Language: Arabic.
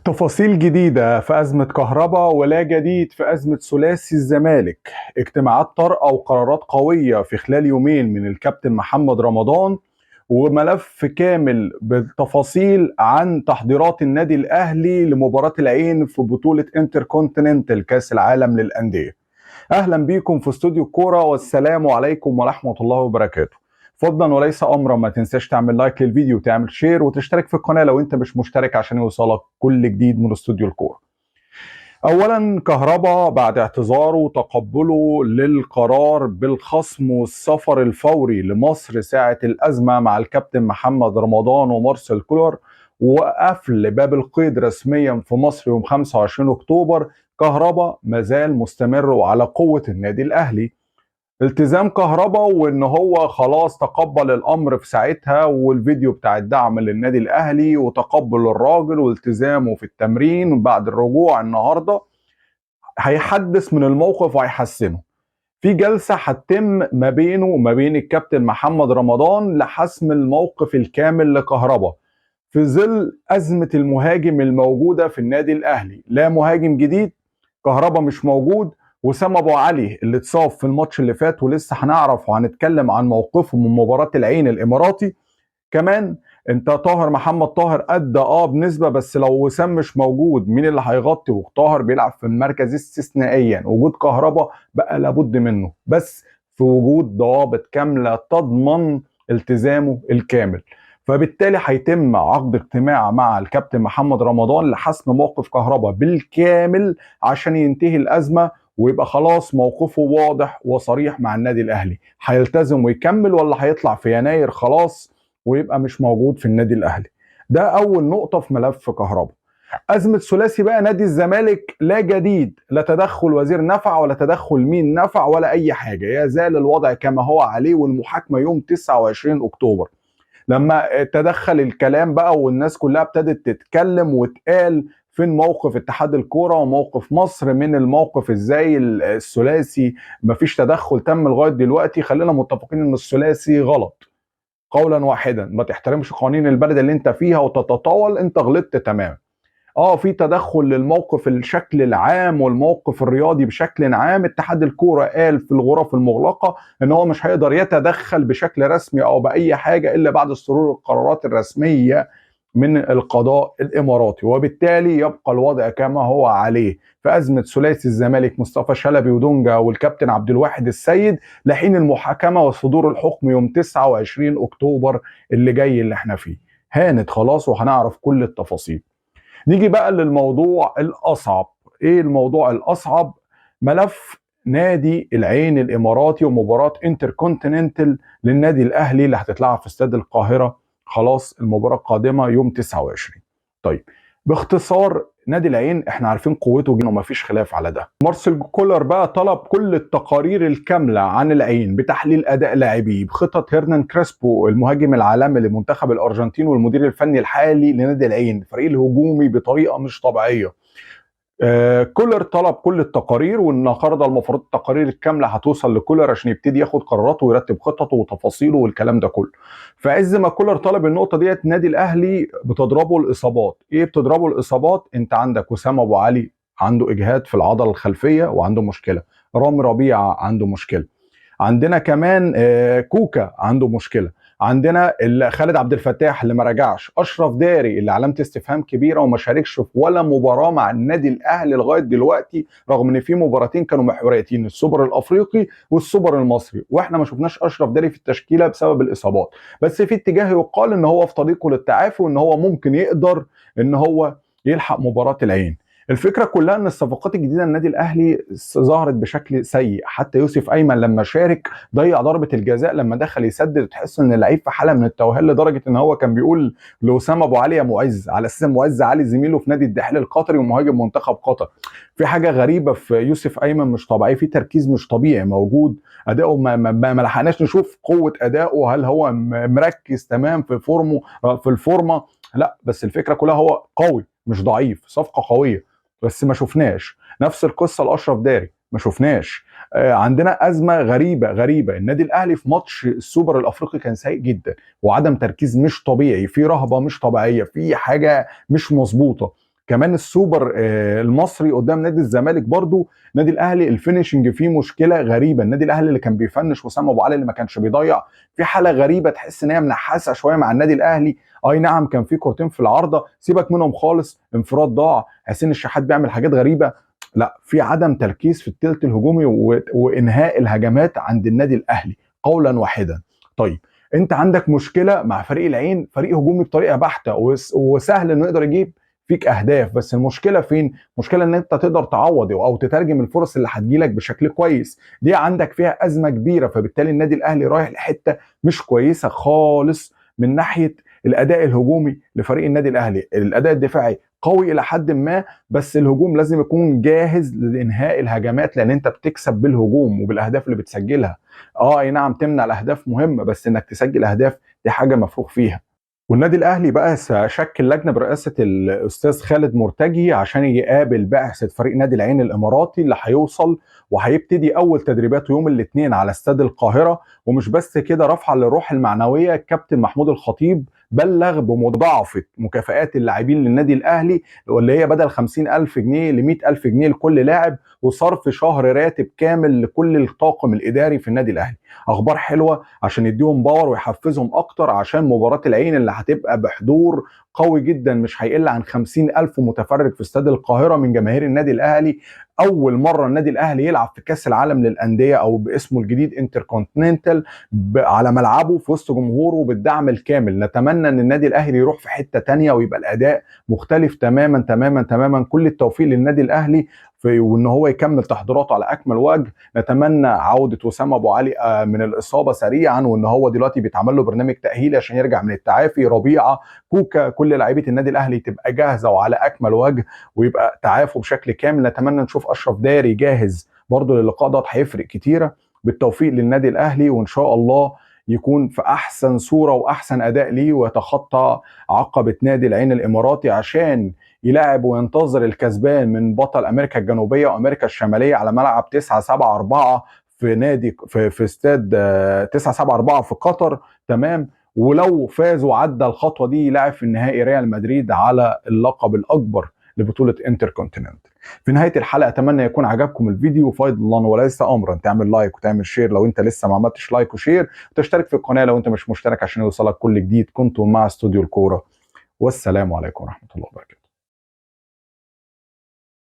تفاصيل جديدة في أزمة كهرباء ولا جديد في أزمة ثلاثي الزمالك. اجتماعات طارئة وقرارات قوية في خلال يومين من الكابتن محمد رمضان، وملف كامل بالتفاصيل عن تحضيرات النادي الأهلي لمباراة العين في بطولة انتركونتيننتال كأس العالم للأندية. أهلا بيكم في استوديو الكورة، والسلام عليكم ورحمة الله وبركاته. فضلا وليس امرا، ما تنساش تعمل لايك للفيديو وتعمل شير وتشترك في القناه لو انت مش مشترك عشان يوصلك كل جديد من استوديو الكوره. اولا، كهربا بعد اعتذاره وتقبله للقرار بالخصم والسفر الفوري لمصر ساعه الازمه مع الكابتن محمد رمضان ومارسيل كولر، وقفل باب القيد رسميا في مصر يوم 25 اكتوبر، كهربا مازال مستمر وعلى قوه النادي الاهلي. التزام كهربا، وان هو خلاص تقبل الامر في ساعتها، والفيديو بتاع الدعم للنادي الاهلي وتقبل الراجل والتزامه في التمرين بعد الرجوع النهارده هيحدث من الموقف وهيحسنه. في جلسه هتتم ما بينه وما بين الكابتن محمد رمضان لحسم الموقف الكامل لكهربا في ظل ازمه المهاجم الموجوده في النادي الاهلي. لا مهاجم جديد، كهربا مش موجود، وسام ابو علي اللي اتصاب في الماتش اللي فات ولسه هنعرف وهنتكلم عن موقفه من مباراه العين الاماراتي. كمان انت طاهر محمد طاهر ادى بنسبه، بس لو وسام مش موجود مين اللي هيغطي؟ وطاهر بيلعب في المركز استثنائيا، وجود كهربا بقى لابد منه، بس في وجود ضوابط كامله تضمن التزامه الكامل. فبالتالي هيتم عقد اجتماع مع الكابتن محمد رمضان لحسم موقف كهربا بالكامل عشان ينتهي الازمه ويبقى خلاص موقفه واضح وصريح مع النادي الاهلي. هيلتزم ويكمل ولا هيطلع في يناير خلاص ويبقى مش موجود في النادي الاهلي؟ ده اول نقطه في ملف كهربا. ازمه ثلاثي بقى نادي الزمالك، لا جديد، لا تدخل وزير نفع ولا تدخل مين نفع ولا اي حاجه، يزال الوضع كما هو عليه، والمحاكمه يوم 29 اكتوبر. لما تدخل الكلام بقى والناس كلها ابتدت تتكلم وتقال فين موقف اتحاد الكوره وموقف مصر من الموقف، ازاي الثلاثي مفيش تدخل تم لغايه دلوقتي. خلينا متفقين ان الثلاثي غلط قولا واحدا. ما تحترمش قوانين البلد اللي انت فيها وتتطاول، انت غلطت تماما. في تدخل للموقف الشكل العام والموقف الرياضي بشكل عام. اتحاد الكوره قال في الغرف المغلقه ان هو مش هيقدر يتدخل بشكل رسمي او باي حاجه الا بعد صدور القرارات الرسميه من القضاء الاماراتي، وبالتالي يبقى الوضع كما هو عليه في ازمه ثلاثي الزمالك مصطفى شلبي ودونجا والكابتن عبد الواحد السيد لحين المحاكمه وصدور الحكم يوم 29 اكتوبر اللي جاي اللي احنا فيه. هانت خلاص وهنعرف كل التفاصيل. نيجي بقى للموضوع الأصعب. إيه الموضوع الأصعب؟ ملف نادي العين الإماراتي ومباراة انتركونتيننتال للنادي الأهلي اللي هتتلعب في استاد القاهرة. خلاص المباراة القادمة يوم 29. طيب، باختصار نادي العين احنا عارفين قوته جدا ومفيش خلاف على ده. مارسيل كولر بقى طلب كل التقارير الكاملة عن العين بتحليل أداء لاعبيه، بخطط هيرنان كريسبو المهاجم العالمي لمنتخب الأرجنتين والمدير الفني الحالي لنادي العين، الفريق الهجومي بطريقة مش طبيعية. كولر طلب كل التقارير، والنهارده المفروض التقارير الكامله هتوصل لكولر عشان يبتدي ياخد قراراته ويرتب خططه وتفاصيله والكلام ده كله. فعز ما كولر طلب النقطه ديت، نادي الاهلي بتضربه الاصابات. ايه بتضربه الاصابات؟ انت عندك وسام ابو علي عنده اجهاد في العضله الخلفيه وعنده مشكله، رامي ربيعه عنده مشكله، عندنا كمان كوكا عنده مشكله، عندنا خالد عبد الفتاح اللي ما رجعش، اشرف داري اللي علامه استفهام كبيره وما شاركش في ولا مباراه مع النادي الاهلي لغايه دلوقتي، رغم ان في مباراتين كانوا محوريتين، السوبر الافريقي والسوبر المصري، واحنا ما شفناش اشرف داري في التشكيله بسبب الاصابات. بس في اتجاه يقال ان هو في طريقه للتعافي وان هو ممكن يقدر ان هو يلحق مباراه العين. الفكره كلها ان الصفقات الجديده للنادي الاهلي ظهرت بشكل سيء. حتى يوسف ايمن لما شارك ضيع ضربه الجزاء لما دخل يسدد، تحس ان اللعيب في حاله من التوهان لدرجه ان هو كان بيقول لاسامه ابو علي يا معز، على اساس معز علي زميله في نادي الدحيل القطري ومهاجم منتخب قطر. في حاجه غريبه في يوسف ايمن مش طبيعي، في تركيز مش طبيعي موجود. اداؤه ما لحقناش نشوف قوه اداؤه، هل هو مركز تمام في فورمه في الفورمه؟ لا، بس الفكره كلها هو قوي مش ضعيف، صفقه قويه بس ما شفناش. نفس القصه لاشرف داري ما شفناش. عندنا ازمه غريبه. النادي الاهلي في ماتش السوبر الافريقي كان سيء جدا، وعدم تركيز مش طبيعي، في رهبه مش طبيعيه، في حاجه مش مظبوطه. كمان السوبر المصري قدام نادي الزمالك برضو. نادي الاهلي الفينيشنج فيه مشكله غريبه. النادي الاهلي اللي كان بيفنش وسام ابو علي اللي ما كانش بيضيع، في حاله غريبه تحس ان هي منحاسه شويه مع النادي الاهلي. اي نعم كان في كورتين في العارضه، سيبك منهم خالص، انفراد ضاع، حسين الشحات بيعمل حاجات غريبه. لا، في عدم تركيز في الثلث الهجومي وانهاء الهجمات عند النادي الاهلي قولا واحدا. طيب انت عندك مشكله مع فريق العين، فريق هجومي بطريقه بحته وسهل انه يقدر يجيب فيك اهداف، بس المشكله فين؟ المشكله ان انت تقدر تعوض او تترجم الفرص اللي هتجيلك بشكل كويس. دي عندك فيها ازمه كبيره، فبالتالي النادي الاهلي رايح لحته مش كويسه خالص من ناحيه الاداء الهجومي لفريق النادي الاهلي. الاداء الدفاعي قوي الى حد ما، بس الهجوم لازم يكون جاهز لانهاء الهجمات، لان انت بتكسب بالهجوم وبالاهداف اللي بتسجلها. اي نعم تمنع الاهداف مهمه، بس انك تسجل اهداف دي حاجه مفروغ فيها. والنادي الاهلي بقى شكل لجنه برئاسه الاستاذ خالد مرتجي عشان يقابل بعثه فريق نادي العين الاماراتي اللي هيوصل وهيبتدي اول تدريباته يوم الاثنين على استاد القاهره. ومش بس كده، رفعا للروح المعنويه، الكابتن محمود الخطيب بلغ بمضاعفه مكافآت اللاعبين للنادي الاهلي، واللي هي بدل 50,000 جنيه ل 100,000 جنيه لكل لاعب، وصرف شهر راتب كامل لكل الطاقم الاداري في النادي الاهلي. اخبار حلوه عشان يديهم باور ويحفزهم اكتر، عشان مباراه العين اللي هتبقى بحضور قوي جدا مش هيقل عن 50,000 متفرج في استاد القاهره من جماهير النادي الاهلي. اول مره النادي الاهلي يلعب في كاس العالم للانديه او باسمه الجديد انتركونتيننتال على ملعبه في وسط جمهوره بالدعم الكامل. نتمنى ان النادي الاهلي يروح في حته تانية ويبقى الاداء مختلف تماما تماما تماما. كل التوفيق للنادي الاهلي وان هو يكمل تحضيراته على اكمل وجه. نتمنى عوده وسام ابو علي من الاصابه سريعا، وان هو دلوقتي بيتعمل له برنامج تاهيلي عشان يرجع من التعافي. ربيعه، كوكا، كل لاعيبه النادي الاهلي تبقى جاهزه وعلى اكمل وجه ويبقى تعافوا بشكل كامل. نتمنى نشوف اشرف داري جاهز برضه للقاء ده، هيفرق كتيره. بالتوفيق للنادي الاهلي، وان شاء الله يكون في احسن صوره واحسن اداء ليه ويتخطى عقبه نادي العين الاماراتي عشان يلاعب وينتظر الكسبان من بطل امريكا الجنوبيه وامريكا الشماليه على ملعب 974 في نادي في استاد 974 في قطر. تمام. ولو فاز وعدى الخطوه دي يلاعب في النهائي ريال مدريد على اللقب الاكبر لبطوله انتركونتيننت. في نهايه الحلقه اتمنى يكون عجبكم الفيديو فضلا وليس امرا تعمل لايك وتعمل شير لو انت لسه ما عملتش لايك وشير، وتشترك في القناه لو انت مش مشترك عشان يوصلك كل جديد. كنتم مع استوديو الكوره، والسلام عليكم ورحمه الله وبركاته.